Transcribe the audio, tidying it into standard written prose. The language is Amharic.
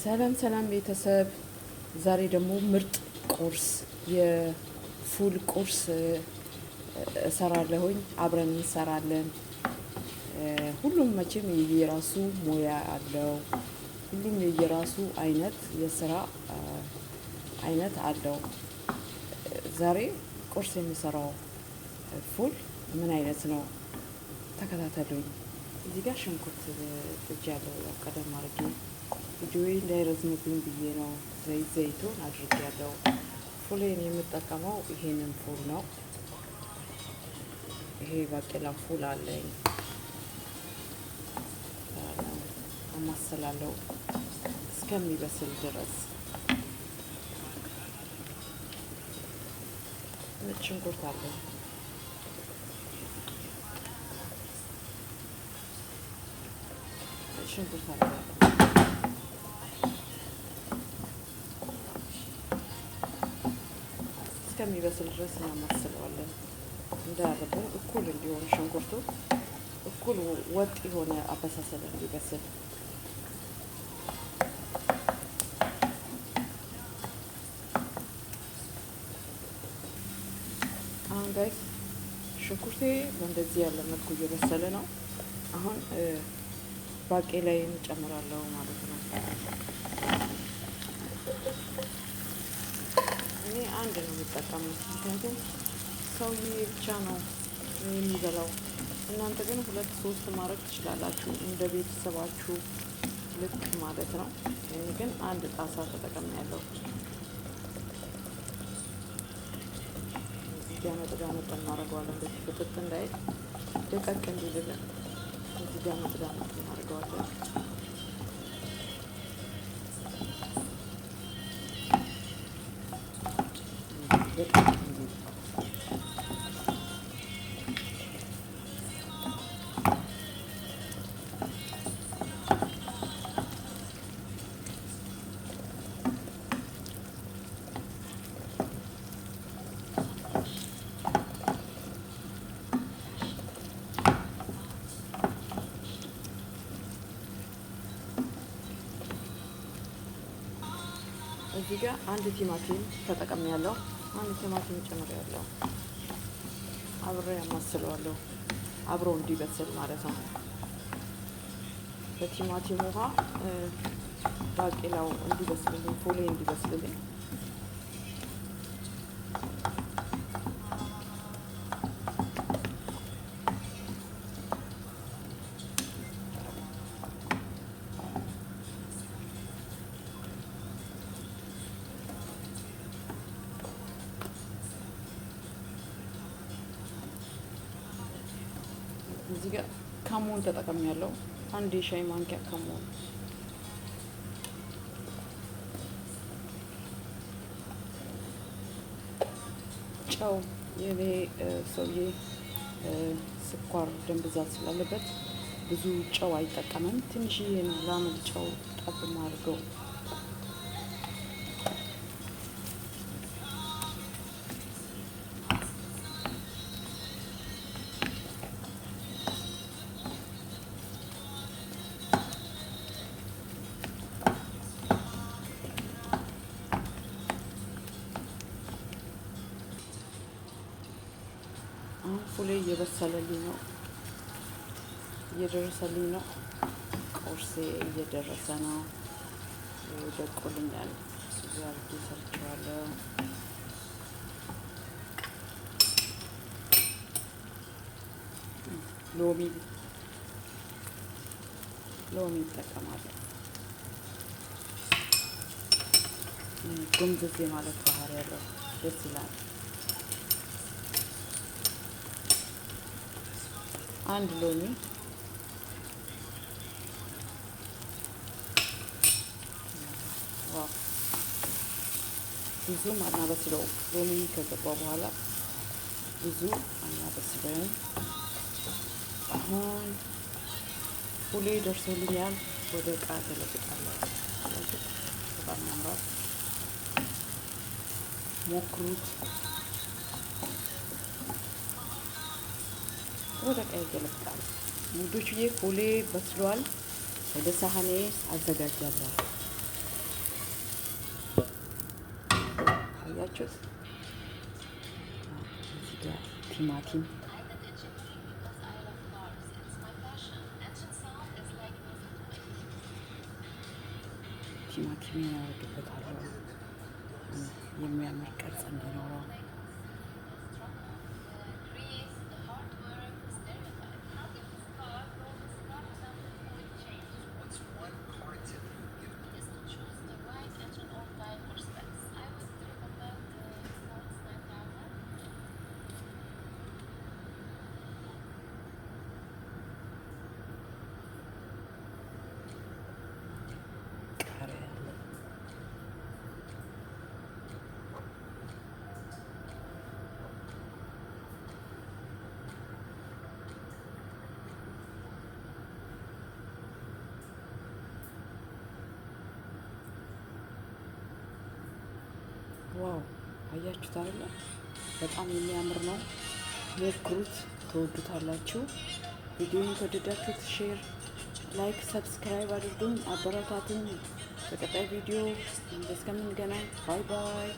ሰላም ሰላም ቤተሰብ፣ ዛሬ ደግሞ ምርጥ ቁርስ የፉል ቁርስ እሰራለሁኝ። አብረን እንሰራለን። ሁሉም መቼም የየራሱ ሙያ አለው። ሁሉም የየራሱ አይነት የስራ አይነት አለው። ዛሬ ቁርስ የሚሰራው ፉል ምን አይነት ነው? ተከታተሉኝ። እዚህ ጋር ሽንኩርት ጥጃለሁ። ያው ቀደም አድርጌ ቪዲዮዬ እንዳይረዝምብኝ ብዬ ነው ዘይቱን አድርጌያለሁ። ፉሌን የምጠቀመው ይሄንን ፉል ነው። ይሄ ባቄላ ፉል አለኝ። አማስላለሁ እስከሚበስል ድረስ። ነጭ ሽንኩርት አለኝ። ሽንኩርት አለኝ እስከሚበስል ድረስ እናማስለዋለን። እንዳያረብን እኩል እንዲሆን ሽንኩርቱ እኩል ወጥ የሆነ አበሳሰል እንዲበስል። አሁን ጋይስ ሽንኩርቴ በእንደዚህ ያለ መልኩ እየበሰለ ነው። አሁን ባቄላዬን እጨምራለሁ ማለት ነው። እኔ አንድ ነው የምጠቀመው፣ ምክንያቱም ሰውዬ ብቻ ነው የሚበላው። እናንተ ግን 2-3 ማድረግ ትችላላችሁ፣ እንደ ቤተሰባችሁ ልክ ማለት ነው። እኔ ግን አንድ ጣሳ ተጠቅሜያለሁ። ጋመጥ እናደርገዋለን። እንደዚህ ፍጥጥ እንዳይል ደቀቅ እንዲልልን እዚህ ጋመጥ እናደርገዋለን። እዚህ ጋር አንድ ቲማቲም ተጠቅሜያለሁ። አንድ ቲማቲም ጨምሬያለሁ። አብሬ አማስለዋለሁ፣ አብሮ እንዲበስል ማለት ነው። በቲማቲም ውሃ ባቄላው እንዲበስልልኝ፣ ፉሌ እንዲበስልልኝ እዚህ ጋር ከሞን ተጠቅሜያለሁ። አንድ የሻይ ማንኪያ ከሞን፣ ጨው። የኔ ሰውዬ ስኳር ደም ብዛት ስላለበት ብዙ ጨው አይጠቀምም። ትንሽዬ ነው ላምል ጨው ጠብ ማድርገው። አሁን ፉሌ እየበሰለልኝ ነው፣ እየደረሰልኝ ነው። ቁርሴ እየደረሰ ነው። ደቆልኛል። እዚህ አድርጌ ሰርቼዋለሁ። ሎሚ ይጠቀማለሁ። ጉምዝዜ ማለት ባህሪ ያለው ደስ ይላል። አንድ ሎሚ ብዙም አናበስለውም። ሎሚ ከገባ በኋላ ብዙ አናበስለውም። አሁን ፉሌ ደርሶልኛል። ወደ ዕቃ ገለብጣለሁ። በጣም ያምራል። ሞክሩት። ወደ ዕቃ ይገለብጣል። ውዶችዬ ፉሌ በስሏል። ወደ ሳህኔ አዘጋጃለሁ። አያችሁት? እዚህ ጋር ቲማቲም ያደርግበታለሁ የሚያምር ቅርጽ እንዲኖረው። ዋው አያችሁት አይደለ? በጣም የሚያምር ነው። ሞክሩት፣ ትወዱታላችሁ። ቪዲዮውን ከወደዳችሁት ሼር፣ ላይክ፣ ሰብስክራይብ አድርጉኝ፣ አበረታቱኝ። በቀጣይ ቪዲዮ እስከምንገናኝ ባይ ባይ።